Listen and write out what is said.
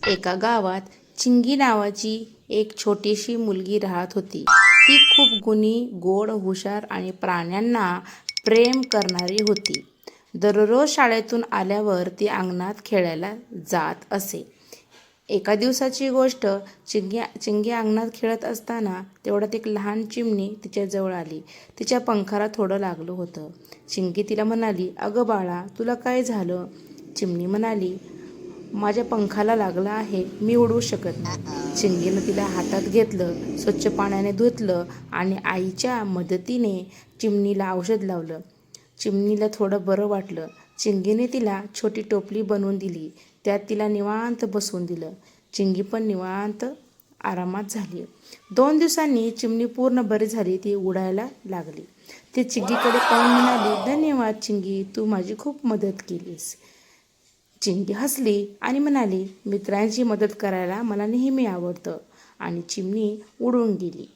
एका गावात चिंगी नावाची एक छोटीशी मुलगी राहत होती. ती खूप गुणी, गोड, हुशार आणि प्राण्यांना प्रेम करणारी होती. दररोज शाळेतून आल्यावर ती अंगणात खेळायला जात असे. एका दिवसाची गोष्ट. चिंगी अंगणात खेळत असताना तेवढ्यात एक लहान चिमणी तिच्याजवळ आली. तिच्या पंखाला थोडं लागलं होतं. चिंगी तिला म्हणाली, "अगं बाळा, तुला काय झालं?" चिमणी म्हणाली, "माझ्या पंखाला लागला आहे, मी उडू शकत नाही." चिंगीनं तिला हातात घेतलं, स्वच्छ पाण्याने धुतलं आणि आईच्या मदतीने चिमणीला औषध लावलं. चिमणीला थोडं बरं वाटलं. चिंगीने तिला छोटी टोपली बनवून दिली. त्यात तिला निवांत बसवून दिलं. चिंगी पण निवांत आरामात झाली. 2 दिवसांनी चिमणी पूर्ण बरी झाली. ती उडायला लागली. ती चिंगीकडे पाहून म्हणाली, "धन्यवाद चिंगी, तू माझी खूप मदत केलीस." चिंगी हसली आणि म्हणाली, "मित्रांची मदत करायला मला नेहमी आवडतं." आणि चिमणी उडून गेली.